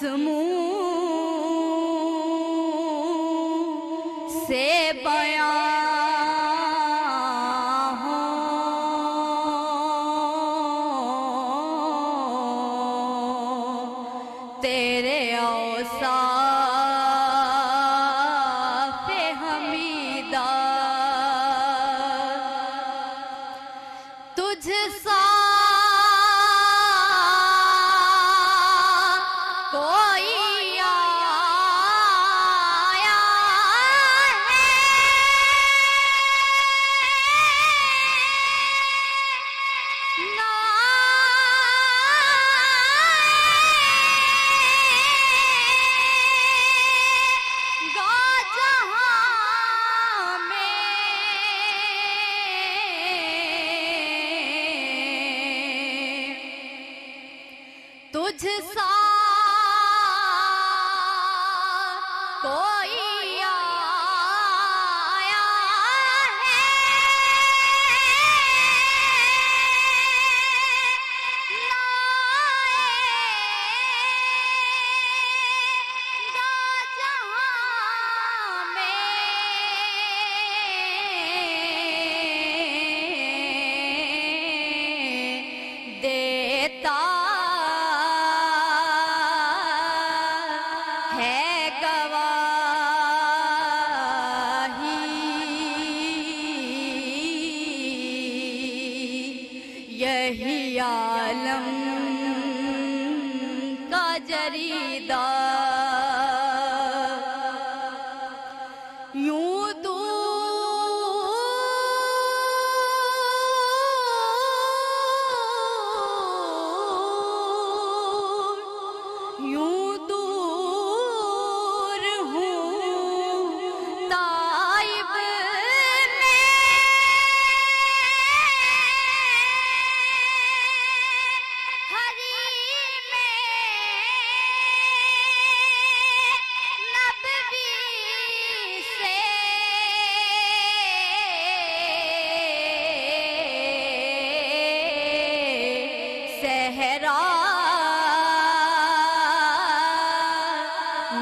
منہ سے بیان ہو تیرے اوصاف حمیدہ تجھ سا تجھ سا کوئی آیا ہے لائے گا جہاں میں دیتا یہی عالم کا جریدہ یوں دور ہوں طائب صحرا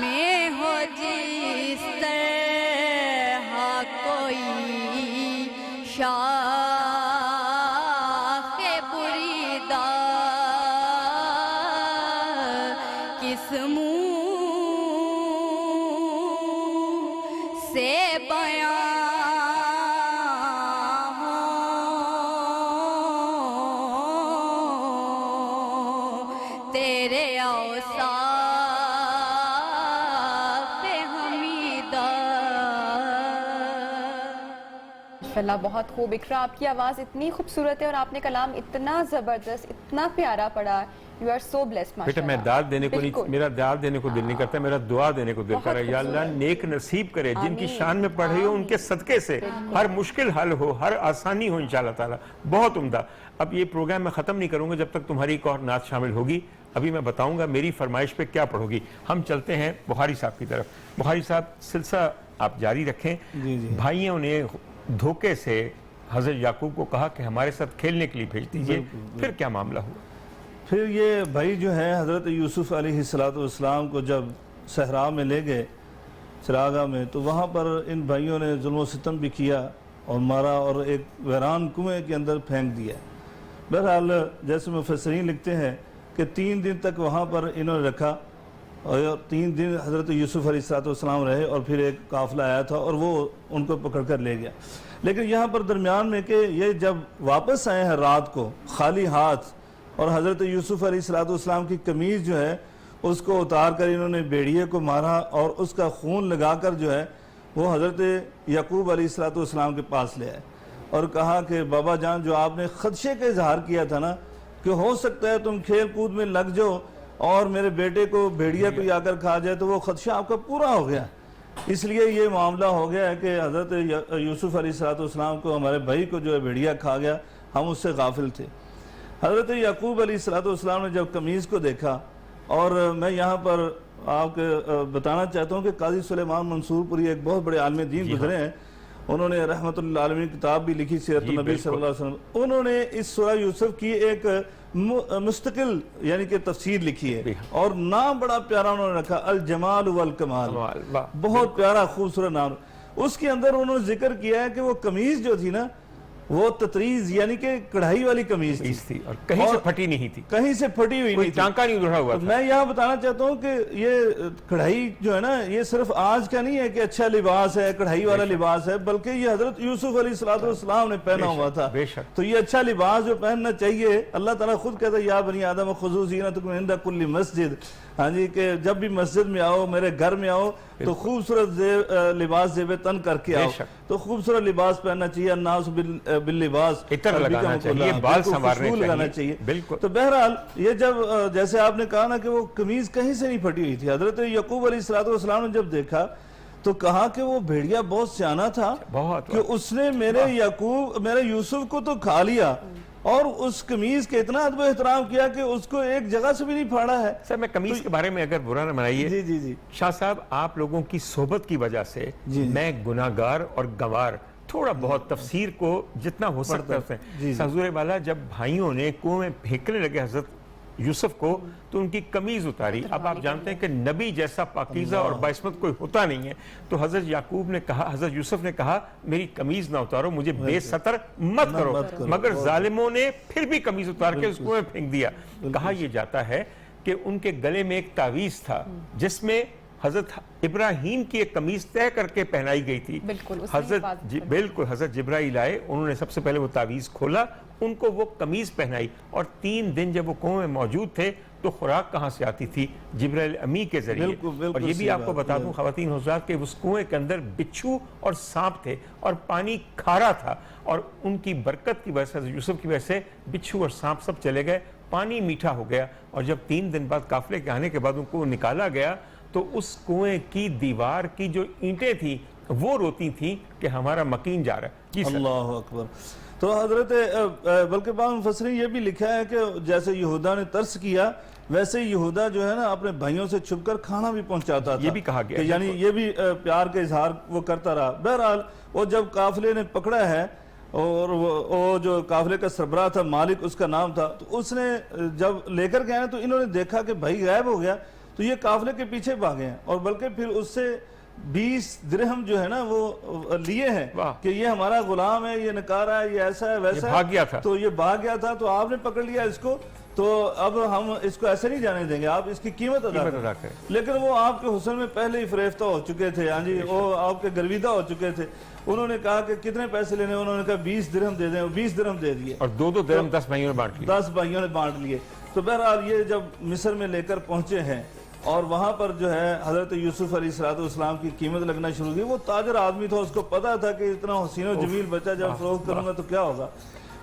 میں ہو جس طرح کوئی شاخ بریدہ کس منہ سے بیان تیرے اوصاف حمیدہ. ماشاءاللہ بہت خوب. اقرا آپ کی آواز اتنی خوبصورت ہے اور آپ نے کلام اتنا زبردست اتنا پیارا پڑھا. You are so blessed. بیٹا میں داد دینے کو نہیں، میرا داد دینے کو دل نہیں کرتا، میرا دعا دینے کو دل کر رہا ہے. یا اللہ نیک نصیب کرے جن کی شان میں پڑھ رہی ہو، ان کے صدقے سے ہر مشکل حل ہو، ہر آسانی ہو انشاءاللہ تعالی. بہت عمدہ. اب یہ پروگرام میں ختم نہیں کروں گا جب تک تمہاری ایک اور نعت شامل ہوگی. ابھی میں بتاؤں گا میری فرمائش پہ کیا پڑھو گی. ہم چلتے ہیں بخاری صاحب کی طرف. بخاری صاحب سلسلہ آپ جاری رکھیں. بھائیوں نے دھوکے سے حضرت یعقوب کو کہا کہ ہمارے ساتھ کھیلنے کے لیے بھیج دیجئے. پھر کیا معاملہ ہوا؟ پھر یہ بھائی جو ہیں حضرت یوسف علیہ السلام کو جب صحرا میں لے گئے چراغاہ میں، تو وہاں پر ان بھائیوں نے ظلم و ستم بھی کیا اور مارا اور ایک ویران کنویں کے اندر پھینک دیا. بہرحال جیسے مفسرین لکھتے ہیں کہ 3 دن تک وہاں پر انہوں نے رکھا اور 3 دن حضرت یوسف علیہ السلام رہے اور پھر ایک قافلہ آیا تھا اور وہ ان کو پکڑ کر لے گیا. لیکن یہاں پر درمیان میں کہ یہ جب واپس آئے ہیں رات کو خالی ہاتھ اور حضرت یوسف علیہ السلام کی قمیض جو ہے اس کو اتار کر انہوں نے بیڑیے کو مارا اور اس کا خون لگا کر جو ہے وہ حضرت یعقوب علیہ السلام کے پاس لے آئے اور کہا کہ بابا جان جو آپ نے خدشے کا اظہار کیا تھا نا کہ ہو سکتا ہے تم کھیل کود میں لگ جاؤ اور میرے بیٹے کو بھیڑیا کوئی آ کر کھا جائے، تو وہ خدشہ آپ کا پورا ہو گیا. اس لیے یہ معاملہ ہو گیا ہے کہ حضرت یوسف علیہ السلام کو ہمارے بھائی کو جو ہے بھیڑیا کھا گیا، ہم اس سے غافل تھے. حضرت یعقوب علیہ السلام نے جب قمیض کو دیکھا، اور میں یہاں پر آپ کو بتانا چاہتا ہوں کہ قاضی سلیمان منصور پوری ایک بہت بڑے عالم دین گزرے ہیں، انہوں نے رحمت اللہ علیہ کتاب بھی لکھی سیرت النبی صلی اللہ علیہ وسلم. انہوں نے اس سورہ یوسف کی ایک مستقل یعنی کہ تفسیر لکھی ہے، اور نام بڑا پیارا انہوں نے رکھا الجمال والکمال، بہت پیارا خوبصورت نام۔ اس کے اندر انہوں نے ذکر کیا ہے کہ وہ قمیض جو تھی نا وہ تطریز یعنی کہ کڑھائی والی قمیض تھی اور کہیں سے پھٹی نہیں تھی، کہیں سے پھٹی ہوئی نہیں تھی، ٹانکا نہیں اڑا ہوا تھا۔ میں یہاں بتانا چاہتا ہوں کہ یہ کڑھائی جو ہے نا یہ صرف آج کا نہیں ہے کہ اچھا لباس ہے، کڑھائی والا لباس ہے، بلکہ یہ حضرت یوسف علیہ السلام نے پہنا ہوا تھا۔ تو یہ اچھا لباس جو پہننا چاہیے، اللہ تعالیٰ خود کہتا ہے یا بنی آدم خذوا زینتکم عند کل مسجد، ہاں جی، کہ جب بھی مسجد میں آؤ، میرے گھر میں آؤ تو خوبصورت لباس زیب تن کر کے آؤ، تو خوبصورت لباس پہننا چاہیے، الناس باللباس، عطر لگانا چاہیے، بال سنوارنے چاہیے، بالکل۔ تو بہرحال یہ جب جیسے آپ نے کہا نا کہ وہ قمیض کہیں سے نہیں پھٹی ہوئی تھی، حضرت یعقوب علیہ السلام نے جب دیکھا تو کہا کہ وہ بھیڑیا بہت سیانا تھا کہ اس نے میرے یوسف کو تو کھا لیا اور اس قمیض کے اتنا ادب و احترام کیا کہ اس کو ایک جگہ سے بھی نہیں پھاڑا ہے۔ سر میں قمیض کے بارے میں اگر برا نہ منائیے، جی جی جی شاہ صاحب آپ لوگوں کی صحبت کی وجہ سے میں گناہگار اور گوار تھوڑا بہت تفسیر کو جتنا ہو سکتا ہے۔ حضور والا جب بھائیوں نے کنویں میں پھینکنے لگے حضرت یوسف کو تو ان کی قمیض اتاری۔ اب آپ جانتے ہیں کہ نبی جیسا پاکیزہ اور باعصمت کوئی ہوتا نہیں ہے، تو حضرت حضرت یوسف نے کہا میری قمیض نہ اتارو، مجھے بے ستر مت کرو، مگر ظالموں نے پھر بھی قمیض اتار کے اس کنویں میں پھینک دیا۔ کہا یہ جاتا ہے کہ ان کے گلے میں ایک تعویذ تھا جس میں حضرت ابراہیم کی ایک قمیض طے کر کے پہنائی گئی تھی۔ بالکل حضرت جبرائیل آئے، انہوں نے سب سے پہلے وہ تعویذ کھولا، ان کو وہ قمیض پہنائی، اور 3 دن جب وہ کنویں میں موجود تھے تو خوراک کہاں سے آتی تھی؟ جبرائیل امی کے ذریعے۔ اور یہ بھی آپ کو بتا دوں خواتین حضرات کہ اس کنویں کے اندر بچھو اور سانپ تھے اور پانی کھارا تھا، اور ان کی برکت کی وجہ سے، یوسف کی وجہ سے بچھو اور سانپ سب چلے گئے، پانی میٹھا ہو گیا۔ اور جب 3 دن بعد قافلے کے آنے کے بعد ان کو نکالا گیا تو اس کنویں کی دیوار کی جو اینٹیں تھیں وہ روتی تھیں کہ ہمارا مکین جا رہا ہے۔ اللہ اکبر۔ تو حضرت بلکہ بعض مفسرین یہ بھی لکھا ہے کہ جیسے یہودا نے ترس کیا ویسے یہودا جو ہے نا اپنے بھائیوں سے چھپ کر کھانا بھی پہنچاتا تھا، یہ بھی کہا گیا، یعنی یہ بھی پیار کا اظہار وہ کرتا رہا۔ بہرحال وہ جب قافلے نے پکڑا ہے اور وہ جو قافلے کا سربراہ تھا مالک اس کا نام تھا، تو اس نے جب لے کر گئے تو انہوں نے دیکھا کہ بھائی غائب ہو گیا، تو یہ قافلے کے پیچھے بھاگے ہیں اور بلکہ پھر اس سے 20 درہم جو ہے نا وہ لیے ہیں کہ یہ ہمارا غلام ہے، یہ نکارا ہے، یہ ایسا ہے ویسا ہے، بھاگ گیا تھا، تو یہ بھاگ گیا تھا، تو آپ نے پکڑ لیا اس کو، تو اب ہم اس کو ایسے نہیں جانے دیں گے، آپ اس کی قیمت ادا کریں۔ لیکن وہ آپ کے حسن میں پہلے ہی فریفتہ ہو چکے تھے، ہاں جی، وہ آپ کے گرویدہ ہو چکے تھے۔ انہوں نے کہا کہ کتنے پیسے لینے، انہوں نے کہا 20 درہم دے دیں، 20 درہم دے دیے، اور 2 درہم 10 بھائیوں نے بانٹ لیے، 10 بھائیوں نے بانٹ لیے۔ تو بہرحال یہ جب مصر میں لے کر پہنچے ہیں اور وہاں پر جو ہے حضرت یوسف علیہ السلام کی قیمت لگنا شروع کی، وہ تاجر آدمی تھا، اس کو پتا تھا کہ اتنا حسین و جمیل بچہ جب فروخت کروں گا تو کیا ہوگا۔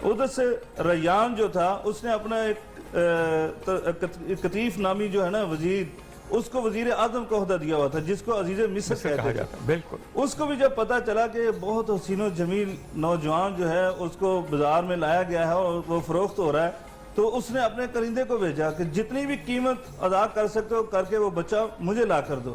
ادھر سے ریان جو تھا اس نے اپنا ایک قطیف نامی جو ہے نا وزیر، اس کو وزیر اعظم کا عہدہ دیا ہوا تھا جس کو عزیز مصر کہتے تھے۔ بالکل اس کو بھی جب پتا چلا کہ بہت حسین و جمیل نوجوان جو ہے اس کو بازار میں لایا گیا ہے اور وہ فروخت ہو رہا ہے، تو اس نے اپنے کرندے کو بھیجا کہ جتنی بھی قیمت ادا کر سکتے ہو کر کے وہ بچہ مجھے لا کر دو،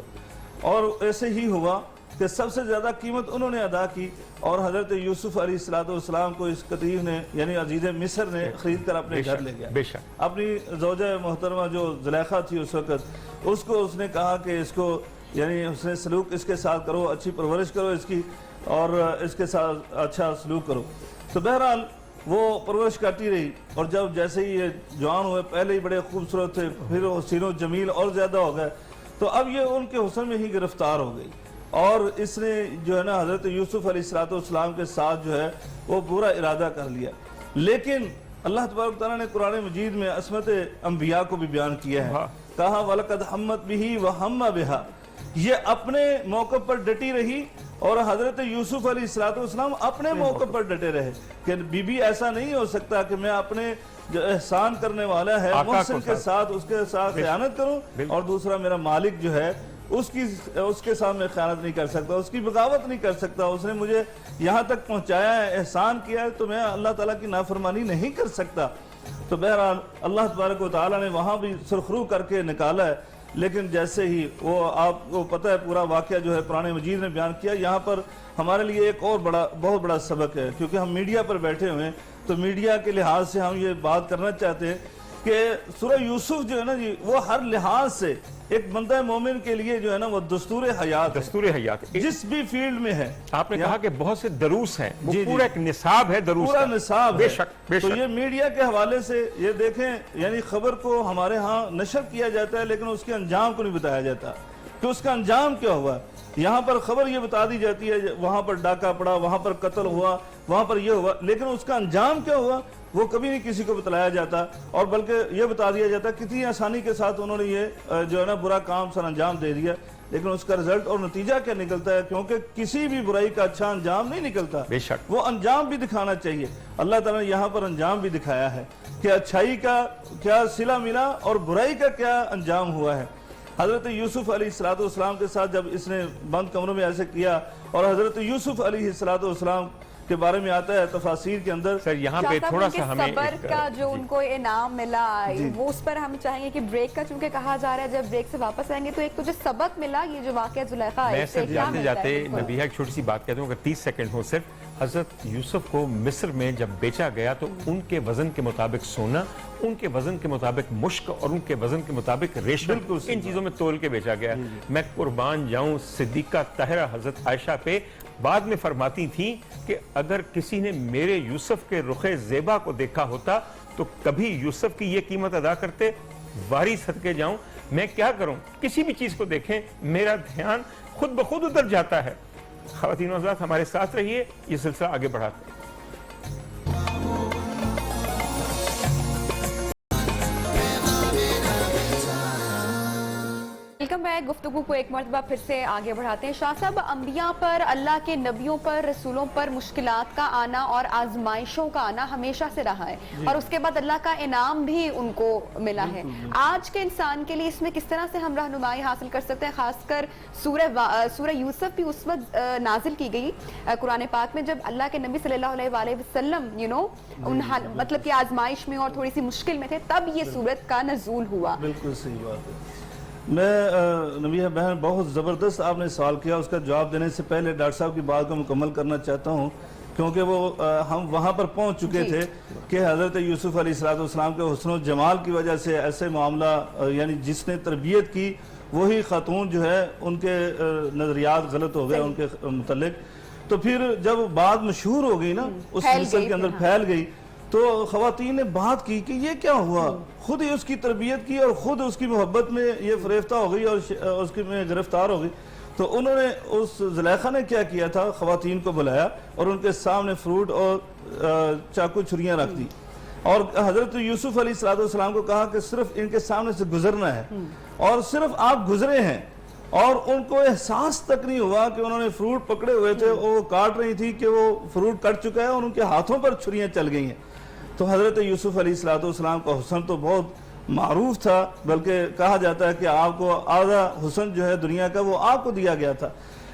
اور ایسے ہی ہوا کہ سب سے زیادہ قیمت انہوں نے ادا کی اور حضرت یوسف علیہ السلام کو اس قطیف نے یعنی عزیز مصر نے خرید کر اپنے گھر لے گیا۔ اپنی زوجہ محترمہ جو زلیخا تھی اس وقت، اس کو اس نے کہا کہ اس کو یعنی اس نے سلوک اس کے ساتھ کرو، اچھی پرورش کرو اس کی، اور اس کے ساتھ اچھا سلوک کرو۔ تو بہرحال وہ پرورش کرتی رہی، اور جب جیسے ہی یہ جوان ہوئے، پہلے ہی بڑے خوبصورت تھے، پھر حسین و جمیل اور زیادہ ہو گئے، تو اب یہ ان کے حسن میں ہی گرفتار ہو گئی، اور اس نے جو ہے نا حضرت یوسف علیہ السلام کے ساتھ جو ہے وہ پورا ارادہ کر لیا۔ لیکن اللہ تبارک تعالیٰ نے قرآن مجید میں عصمت انبیاء کو بھی بیان کیا ہے، کہا وَلَقَدْ حَمَّتْ بِهِ وَحَمَّ بِهَا، یہ اپنے موقع پر ڈٹی رہی، اور حضرت یوسف علیہ السلام اپنے موقع پر ڈٹے رہے کہ بی بی ایسا نہیں ہو سکتا کہ میں اپنے جو احسان کرنے والا ہے محسن کے ساتھ اس کے ساتھ خیانت کروں، اور دوسرا میرا مالک جو ہے اس کے ساتھ میں خیانت نہیں کر سکتا، اس کی بغاوت نہیں کر سکتا، اس نے مجھے یہاں تک پہنچایا ہے، احسان کیا ہے، تو میں اللہ تعالیٰ کی نافرمانی نہیں کر سکتا۔ تو بہرحال اللہ تبارک و تعالیٰ نے وہاں بھی سرخرو کر کے نکالا ہے، لیکن جیسے ہی وہ آپ کو پتہ ہے پورا واقعہ جو ہے قرآن مجید نے بیان کیا، یہاں پر ہمارے لیے ایک اور بہت بڑا سبق ہے، کیونکہ ہم میڈیا پر بیٹھے ہوئے ہیں، تو میڈیا کے لحاظ سے ہم یہ بات کرنا چاہتے ہیں کہ سورہ یوسف جو ہے نا جی وہ ہر لحاظ سے ایک بندہ مومن کے لیے جو ہے نا وہ دستور حیات ہے، دستور حیات جس بھی فیلڈ میں ہے۔ آپ نے کہا کہ بہت سے دروس ہیں، وہ جی، پورا ایک نصاب ہے دروس پورا کا۔ نصاب بے ہے۔ شک بے تو شک یہ میڈیا کے حوالے سے یہ دیکھیں، یعنی خبر کو ہمارے ہاں نشر کیا جاتا ہے لیکن اس کے انجام کو نہیں بتایا جاتا کہ اس کا انجام کیا ہوا۔ یہاں پر خبر یہ بتا دی جاتی ہے وہاں پر ڈاکہ پڑا، وہاں پر قتل ہوا، وہاں پر یہ ہوا، لیکن اس کا انجام کیا ہوا وہ کبھی نہیں کسی کو بتلایا جاتا، اور بلکہ یہ بتا دیا جاتا کتنی آسانی کے ساتھ انہوں نے یہ جو ہے نا برا کام سر انجام دے دیا، لیکن اس کا رزلٹ اور نتیجہ کیا نکلتا ہے، کیونکہ کسی بھی برائی کا اچھا انجام نہیں نکلتا، بے شک وہ انجام بھی دکھانا چاہیے۔ اللہ تعالیٰ نے یہاں پر انجام بھی دکھایا ہے کہ اچھائی کا کیا صلہ ملا اور برائی کا کیا انجام ہوا ہے۔ حضرت یوسف علیہ السلام کے ساتھ جب اس نے بند کمروں میں ایسے کیا، اور حضرت یوسف علیہ السلام کے بارے میں آتا ہے تفاسیر کے اندر۔ سر یہاں پہ تھوڑا سا ہمیں صبر کا جو ان کو انعام ملا وہ اس پر ہم چاہیں گے کہ بریک کا چونکہ کہا جا رہا ہے جب بریک سے واپس آئیں گے تو ایک تو جو سبق ملا یہ جو واقعہ زلیخا میں اس سے صرف کیا جاتے ملتا جاتے ہے؟ نبیہ ایک چھوٹی سی بات کہتا ہوں اگر 30 سیکنڈ ہو صرف، حضرت یوسف کو مصر میں جب بیچا گیا تو ان کے وزن کے مطابق سونا، ان کے وزن کے مطابق مشک اور ان کے وزن کے مطابق ریشم، ان چیزوں میں تول کے بیچا گیا۔ میں قربان جاؤں صدیقہ طاہرہ حضرت عائشہ پہ بعد میں فرماتی تھیں کہ اگر کسی نے میرے یوسف کے رخ زیبا کو دیکھا ہوتا تو کبھی یوسف کی یہ قیمت ادا کرتے، واری صدقے جاؤں میں کیا کروں، کسی بھی چیز کو دیکھیں میرا دھیان خود بخود اتر جاتا ہے۔ خواتین و حضرات ہمارے ساتھ رہیے، یہ سلسلہ آگے بڑھاتے ہیں۔ ویلکم بیک، گفتگو کو ایک مرتبہ پھر سے آگے بڑھاتے ہیں۔ شاہ صاحب، انبیاء پر، اللہ کے نبیوں پر، رسولوں پر مشکلات کا آنا اور آزمائشوں کا آنا ہمیشہ سے رہا ہے، اور اس کے بعد اللہ کا انعام بھی ان کو ملا ہے۔ آج کے انسان کے لیے اس میں کس طرح سے ہم رہنمائی حاصل کر سکتے ہیں؟ خاص کر سورہ یوسف بھی اس وقت نازل کی گئی قرآن پاک میں جب اللہ کے نبی صلی اللہ علیہ وآلہ وسلم مطلب کہ آزمائش میں اور تھوڑی سی مشکل میں تھے، تب یہ سورت کا نزول ہوا۔ بالکل صحیح بات ہے۔ میں نبیہ بہن بہت زبردست آپ نے سوال کیا، اس کا جواب دینے سے پہلے ڈاکٹر صاحب کی بات کو مکمل کرنا چاہتا ہوں، کیونکہ وہ ہم وہاں پر پہنچ چکے تھے کہ حضرت یوسف علیہ السلام کے حسن و جمال کی وجہ سے ایسے معاملہ، یعنی جس نے تربیت کی وہی خاتون جو ہے ان کے نظریات غلط ہو گئے ان کے متعلق۔ تو پھر جب بات مشہور ہو گئی نا اس مصر کے اندر پھیل گئی تو خواتین نے بات کی کہ یہ کیا ہوا، خود ہی اس کی تربیت کی اور خود اس کی محبت میں یہ فریفتہ ہو گئی اور اس کی میں گرفتار ہو گئی۔ تو انہوں نے اس زلیخا نے کیا کیا تھا، خواتین کو بلایا اور ان کے سامنے فروٹ اور چاقو چھریاں رکھ دی، اور حضرت یوسف علیہ السلام کو کہا کہ صرف ان کے سامنے سے گزرنا ہے، اور صرف آپ گزرے ہیں، اور ان کو احساس تک نہیں ہوا کہ انہوں نے فروٹ پکڑے ہوئے تھے، وہ کاٹ رہی تھی کہ وہ فروٹ کٹ چکا ہے اور ان کے ہاتھوں پر چھریاں چل گئی ہیں۔ تو حضرت یوسف علیہ السلام کا حسن تو بہت معروف تھا، بلکہ کہا جاتا ہے کہ آپ کو آدھا حسن جو ہے دنیا کا وہ آپ کو دیا گیا تھا،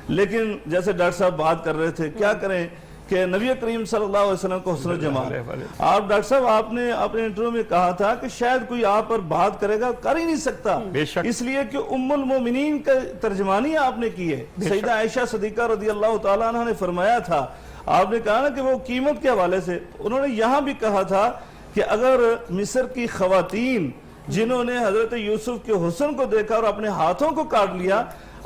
لیکن جیسے ڈاکٹر صاحب بات کر رہے تھے کیا کریں کہ نبی کریم صلی اللہ علیہ وسلم کو حسن و جمال۔ آپ ڈاکٹر صاحب آپ نے اپنے انٹرویو میں کہا تھا کہ شاید کوئی آپ پر بات کرے گا، کر ہی نہیں سکتا، اس لیے کہ ام المومنین کا ترجمانی آپ نے کی ہے۔ سیدہ عائشہ صدیقہ رضی اللہ تعالیٰ عنہ نے فرمایا تھا، آپ نے کہا نا کہ وہ قیمت کے حوالے سے، انہوں نے یہاں بھی کہا تھا کہ اگر مصر کی خواتین جنہوں نے حضرت یوسف کے حسن کو دیکھا اور اپنے ہاتھوں کو کاٹ لیا،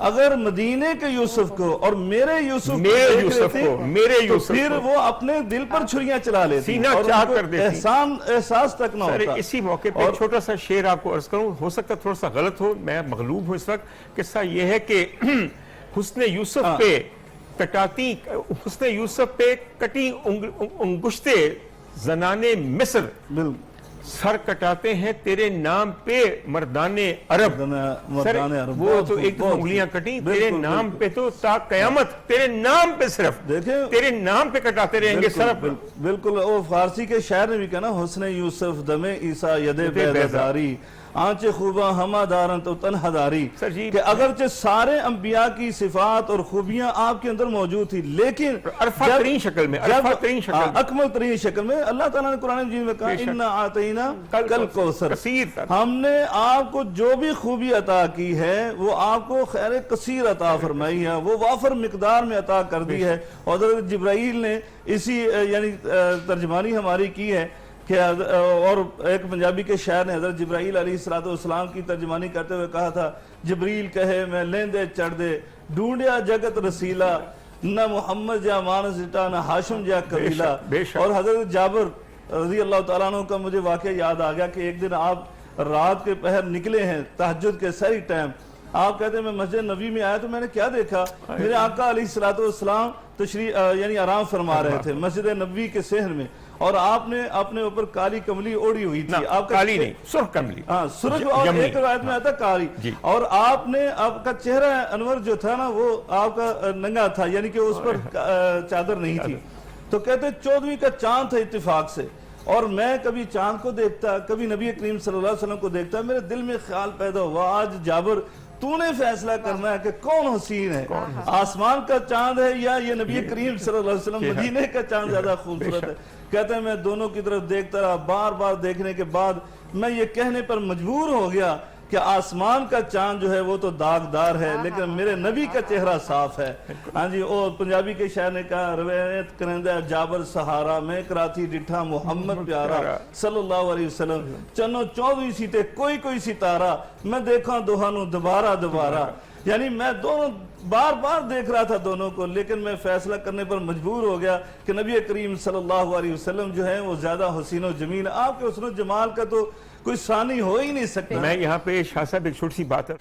اگر مدینے کے یوسف کو اور میرے یوسف کو پھر وہ اپنے دل پر چھریاں چلا لیتی احساس تک نہ ہوتا۔ اسی موقع پہ چھوٹا سا شعر آپ کو عرض کروں، ہو سکتا تھوڑا سا غلط ہو، میں مغلوب ہوں اس وقت۔ قصہ یہ ہے کہ حسن یوسف پہ کٹاتی حسن یوسف پہ کٹی انگشتے زنانے مصر سر کٹاتے ہیں تیرے نام پہ مردان عرب۔ سر وہ تو ایک دو انگلیاں کٹی تیرے نام پہ، تو تا قیامت تیرے نام پہ صرف تیرے نام پہ کٹاتے رہیں گے سر۔ بالکل، وہ فارسی کے شاعر نے بھی کہا نا، حسن یوسف دم عیسیٰ ید بیداری آنچے خوباں ہما دارن تو تنہا داری، کہ اگرچہ سارے انبیاء کی صفات اور خوبیاں آپ کے اندر موجود تھی، لیکن عرفہ ترین شکل میں، اکمل ترین شکل میں اللہ تعالیٰ نے قرآن مجید میں کہا اِنَّا آتَيْنَا کل کوثر، ہم نے آپ کو جو بھی خوبی عطا کی ہے وہ آپ کو خیر کثیر عطا فرمائی ہے، وہ وافر مقدار میں عطا کر دی ہے۔ اور حضرت جبرائیل نے اسی یعنی ترجمانی ہماری کی ہے کہ اور ایک پنجابی کے شاعر نے حضرت جبرائیل علیہ السلام کی ترجمانی کرتے ہوئے کہا تھا، جبریل کہے میں لیندے چڑھ دے، ڈھونڈیا جگت رسیلا، نہ محمد جا مانس جٹا نہ ہاشم جا قبیلہ۔ بے شک۔ اور حضرت جابر رضی اللہ تعالیٰ عنہ کا مجھے واقعہ یاد آ گیا کہ ایک دن آپ رات کے پہر نکلے ہیں تہجد کے سحری ٹائم، آپ کہتے ہیں میں مسجد نبی میں آیا تو میں نے کیا دیکھا، میرے آقا علیہ السلام تشریح یعنی آرام فرما رہے تھے مسجد نبوی کے صحن میں، اور آپ نے اپنے اوپر کالی کملی اوڑی ہوئی تھی، آپ کا کالی نہیں، سرخ کملی، ہاں سرخ، اور ایک روایت میں آتا کالی، اور آپ نے آپ کا چہرہ انور جو تھا نا وہ آپ کا ننگا تھا، یعنی کہ اس پر چادر نہیں تھی، تو کہتے 14ویں کا چاند تھا اتفاق سے، اور میں کبھی چاند کو دیکھتا، کبھی نبی کریم صلی اللہ علیہ وسلم کو دیکھتا، میرے دل میں خیال پیدا ہوا آج جابر تو نے فیصلہ کرنا ہے کہ کون حسین ہے، آسمان کا چاند ہے یا یہ نبی کریم صلی اللہ علیہ وسلم، مدینے کا چاند زیادہ خوبصورت ہے۔ کہتے ہیں میں دونوں کی طرف دیکھتا رہا، بار بار دیکھنے کے بعد میں یہ کہنے پر مجبور ہو گیا کہ آسمان کا چاند جو ہے وہ تو داغدار ہے لیکن میرے نبی کا چہرہ صاف ہے۔ ہاں جی، اور پنجابی کے شاعر نے کہا، روایت کرندہ جابر سہارا میں کراتی ڈٹھا محمد پیارا صلی اللہ علیہ وسلم، چنو 14 سیتے کوئی کوئی ستارہ، میں دیکھا دوہانو دوبارہ دوبارہ، یعنی میں دونوں بار بار دیکھ رہا تھا دونوں کو، لیکن میں فیصلہ کرنے پر مجبور ہو گیا کہ نبی کریم صلی اللہ علیہ وسلم جو ہیں وہ زیادہ حسین و جمیل، آپ کے حسن و جمال کا تو کوئی ثانی ہو ہی نہیں سکتا۔ میں یہاں پہ شاہ صاحب ایک چھوٹی سی بات ہے